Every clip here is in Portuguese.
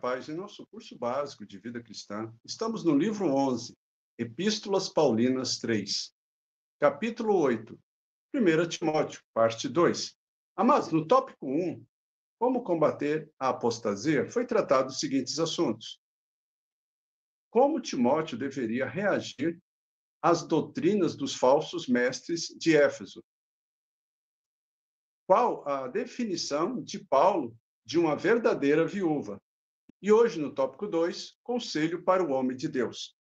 Paz, em nosso curso básico de vida cristã, estamos no livro 11, Epístolas Paulinas 3, capítulo 8, 1 Timóteo, parte 2. Amados, no tópico 1, como combater a apostasia, foi tratado os seguintes assuntos. Como Timóteo deveria reagir às doutrinas dos falsos mestres de Éfeso? Qual a definição de Paulo de uma verdadeira viúva? E hoje, no tópico 2, conselho para o homem de Deus.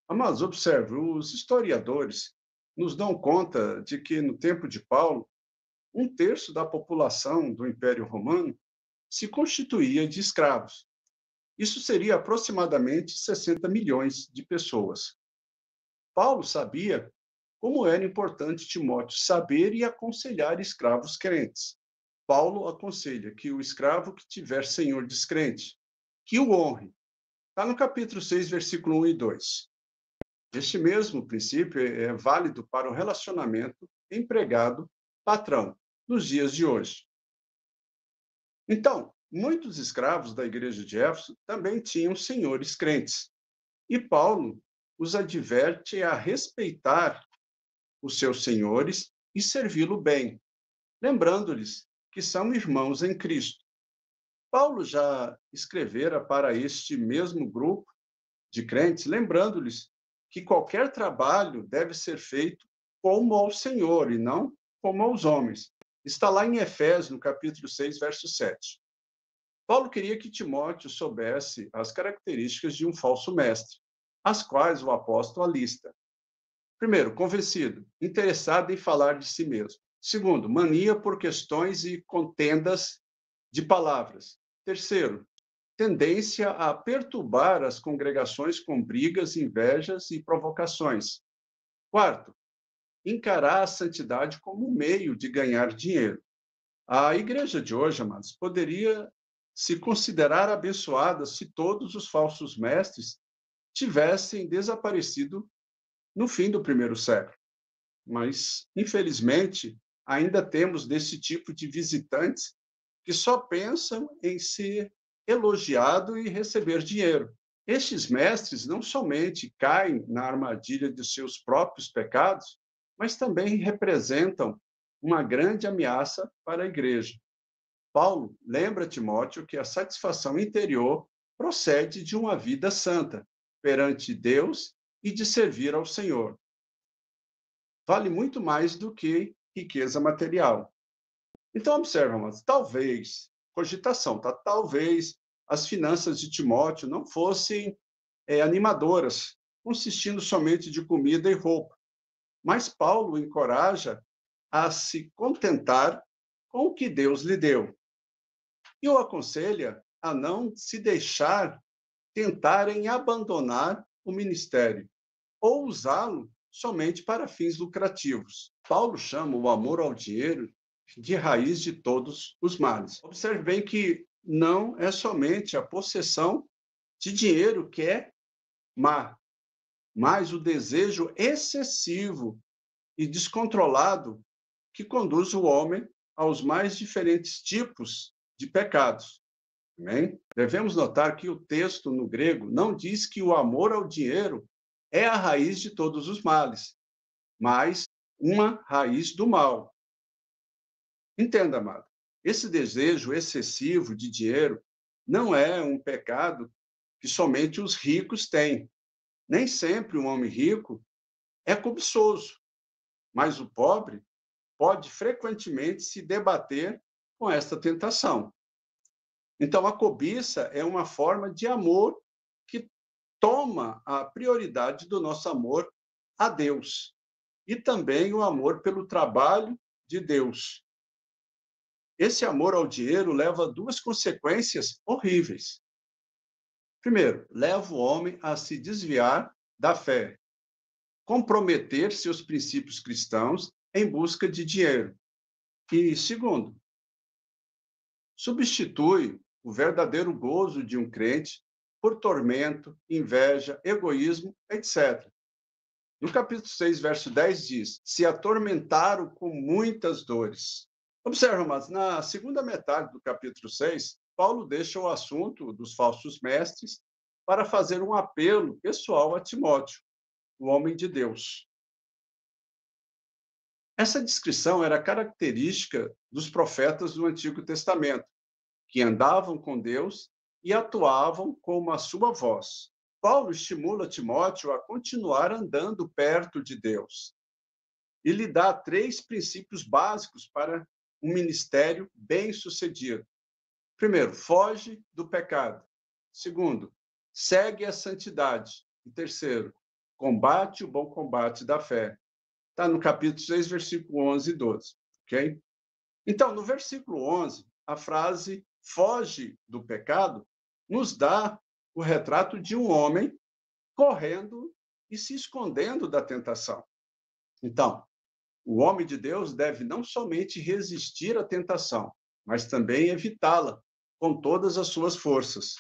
Amados, observe, os historiadores nos dão conta de que, no tempo de Paulo, 1/3 da população do Império Romano se constituía de escravos. Isso seria aproximadamente 60 milhões de pessoas. Paulo sabia como era importante Timóteo saber e aconselhar escravos crentes. Paulo aconselha que o escravo que tiver senhor descrente, que o honre. Está no capítulo 6, versículo 1 e 2. Este mesmo princípio é válido para o relacionamento empregado-patrão nos dias de hoje. Então, muitos escravos da igreja de Éfeso também tinham senhores crentes. E Paulo os adverte a respeitar os seus senhores e servi-lo bem, lembrando-lhes que são irmãos em Cristo. Paulo já escrevera para este mesmo grupo de crentes, lembrando-lhes que qualquer trabalho deve ser feito como ao Senhor e não como aos homens. Está lá em Efésios, no capítulo 6, verso 7. Paulo queria que Timóteo soubesse as características de um falso mestre, as quais o apóstolo alista. Primeiro, convencido, interessado em falar de si mesmo. Segundo, mania por questões e contendas de palavras. Terceiro, tendência a perturbar as congregações com brigas, invejas e provocações. Quarto, encarar a santidade como um meio de ganhar dinheiro. A igreja de hoje, amados, poderia se considerar abençoada se todos os falsos mestres tivessem desaparecido no fim do primeiro século. Mas, infelizmente, ainda temos desse tipo de visitantes que só pensam em ser elogiado e receber dinheiro. Estes mestres não somente caem na armadilha de seus próprios pecados, mas também representam uma grande ameaça para a igreja. Paulo lembra Timóteo que a satisfação interior procede de uma vida santa perante Deus e de servir ao Senhor. Vale muito mais do que riqueza material. Então, observa, mas talvez, cogitação, tá? Talvez as finanças de Timóteo não fossem animadoras, consistindo somente de comida e roupa. Mas Paulo o encoraja a se contentar com o que Deus lhe deu. E o aconselha a não se deixar tentar em abandonar o ministério ou usá-lo somente para fins lucrativos. Paulo chama o amor ao dinheiro de raiz de todos os males. Observe bem que não é somente a possessão de dinheiro que é má, mas o desejo excessivo e descontrolado que conduz o homem aos mais diferentes tipos de pecados. Amém? Devemos notar que o texto no grego não diz que o amor ao dinheiro é a raiz de todos os males, mas uma raiz do mal. Entenda, amado, esse desejo excessivo de dinheiro não é um pecado que somente os ricos têm. Nem sempre um homem rico é cobiçoso, mas o pobre pode frequentemente se debater com esta tentação. Então, a cobiça é uma forma de amor que toma a prioridade do nosso amor a Deus e também o amor pelo trabalho de Deus. Esse amor ao dinheiro leva a duas consequências horríveis. Primeiro, leva o homem a se desviar da fé, comprometer seus princípios cristãos em busca de dinheiro. E, segundo, substitui o verdadeiro gozo de um crente por tormento, inveja, egoísmo, etc. No capítulo 6, verso 10 diz: se atormentaram com muitas dores. Observa, mas na segunda metade do capítulo 6, Paulo deixa o assunto dos falsos mestres para fazer um apelo pessoal a Timóteo, o homem de Deus. Essa descrição era característica dos profetas do Antigo Testamento, que andavam com Deus e atuavam como a sua voz. Paulo estimula Timóteo a continuar andando perto de Deus e lhe dá 3 princípios básicos para um ministério bem-sucedido. Primeiro, foge do pecado. Segundo, segue a santidade. E terceiro, combate o bom combate da fé. Está no capítulo 6, versículo 11 e 12. Ok? Então, no versículo 11, a frase foge do pecado nos dá o retrato de um homem correndo e se escondendo da tentação. Então, o homem de Deus deve não somente resistir à tentação, mas também evitá-la com todas as suas forças.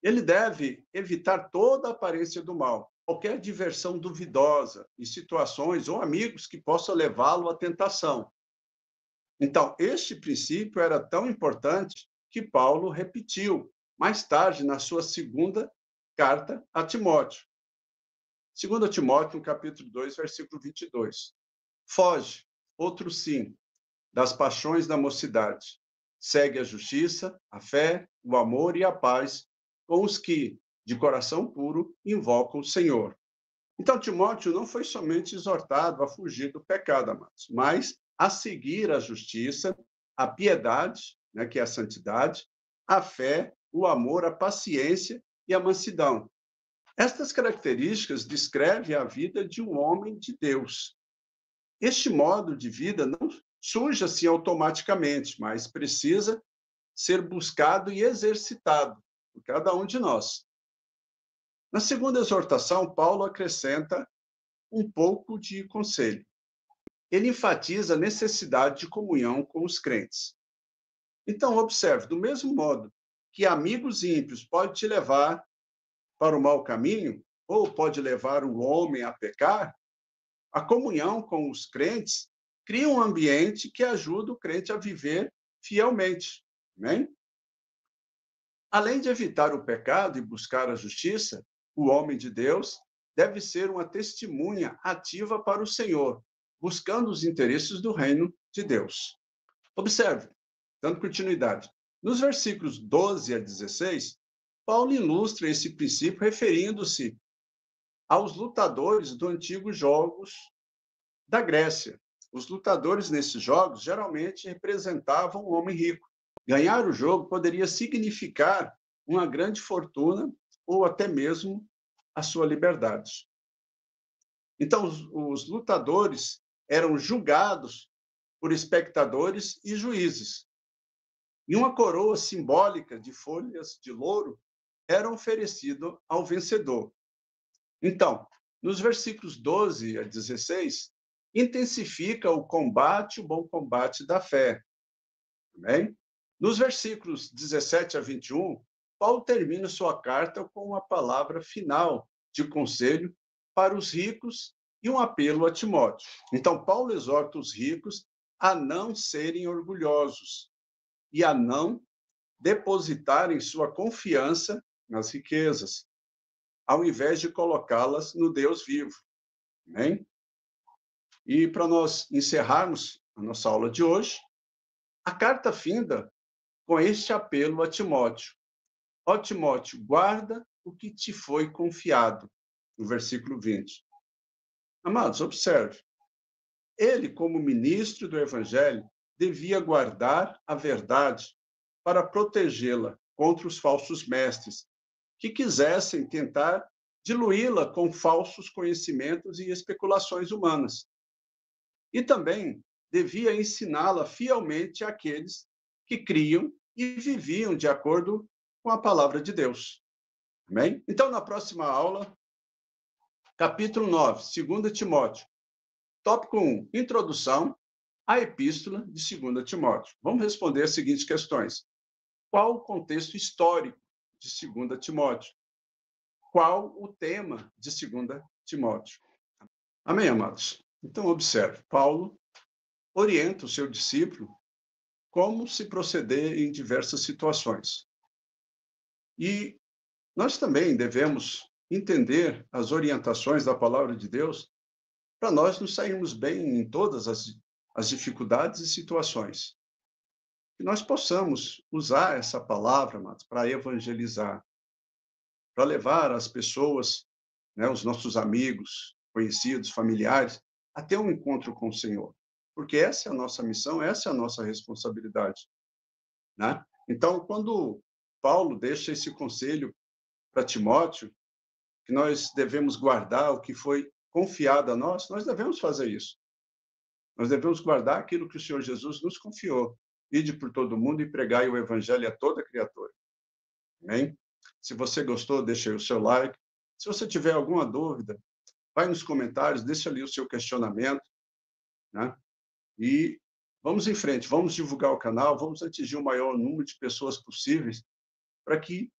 Ele deve evitar toda a aparência do mal, qualquer diversão duvidosa e situações ou amigos que possam levá-lo à tentação. Então, este princípio era tão importante que Paulo repetiu mais tarde na sua segunda carta a Timóteo. 2 Timóteo, no capítulo 2, versículo 22. Foge, outro sim, das paixões da mocidade. Segue a justiça, a fé, o amor e a paz com os que, de coração puro, invocam o Senhor. Então, Timóteo não foi somente exortado a fugir do pecado, amados, mas a seguir a justiça, a piedade, né, que é a santidade, a fé, o amor, a paciência e a mansidão. Estas características descrevem a vida de um homem de Deus. Este modo de vida não surge assim automaticamente, mas precisa ser buscado e exercitado por cada um de nós. Na segunda exortação, Paulo acrescenta um pouco de conselho. Ele enfatiza a necessidade de comunhão com os crentes. Então, observe, do mesmo modo que amigos ímpios podem te levar para o mau caminho, ou pode levar o homem a pecar, a comunhão com os crentes cria um ambiente que ajuda o crente a viver fielmente. Amém? Além de evitar o pecado e buscar a justiça, o homem de Deus deve ser uma testemunha ativa para o Senhor, buscando os interesses do reino de Deus. Observe, dando continuidade. Nos versículos 12 a 16, Paulo ilustra esse princípio referindo-se aos lutadores do antigo jogos da Grécia. Os lutadores nesses jogos geralmente representavam um homem rico. Ganhar o jogo poderia significar uma grande fortuna ou até mesmo a sua liberdade. Então, os lutadores eram julgados por espectadores e juízes. E uma coroa simbólica de folhas de louro era oferecida ao vencedor. Então, nos versículos 12 a 16, intensifica o combate, o bom combate da fé. Amém? Nos versículos 17 a 21, Paulo termina sua carta com uma palavra final de conselho para os ricos e um apelo a Timóteo. Então, Paulo exorta os ricos a não serem orgulhosos e a não depositarem sua confiança nas riquezas, ao invés de colocá-las no Deus vivo. Amém? E para nós encerrarmos a nossa aula de hoje, a carta finda com este apelo a Timóteo. Ó Timóteo, guarda o que te foi confiado, no versículo 20. Amados, observe. Ele, como ministro do Evangelho, devia guardar a verdade para protegê-la contra os falsos mestres, que quisessem tentar diluí-la com falsos conhecimentos e especulações humanas. E também devia ensiná-la fielmente àqueles que criam e viviam de acordo com a palavra de Deus. Amém? Então, na próxima aula, capítulo 9, 2 Timóteo. Tópico 1, introdução à epístola de 2 Timóteo. Vamos responder as seguintes questões. Qual o contexto histórico de 2 Timóteo? Qual o tema de 2 Timóteo? Amém, amados? Então, observe. Paulo orienta o seu discípulo como se proceder em diversas situações. E nós também devemos entender as orientações da palavra de Deus para nós nos sairmos bem em todas as dificuldades e situações. Que nós possamos usar essa palavra, amados, para evangelizar, para levar as pessoas, né, os nossos amigos, conhecidos, familiares, a ter um encontro com o Senhor. Porque essa é a nossa missão, essa é a nossa responsabilidade, né? Então, quando Paulo deixa esse conselho para Timóteo, que nós devemos guardar o que foi confiado a nós devemos fazer isso. Nós devemos guardar aquilo que o Senhor Jesus nos confiou. Ide por todo mundo e pregai o evangelho a toda criatura. Amém? Se você gostou, deixe aí o seu like. Se você tiver alguma dúvida, vai nos comentários, deixa ali o seu questionamento, né? E vamos em frente, vamos divulgar o canal, vamos atingir o maior número de pessoas possíveis para que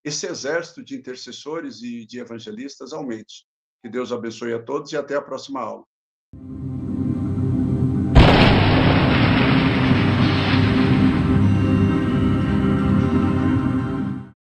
esse exército de intercessores e de evangelistas aumente. Que Deus abençoe a todos e até a próxima aula.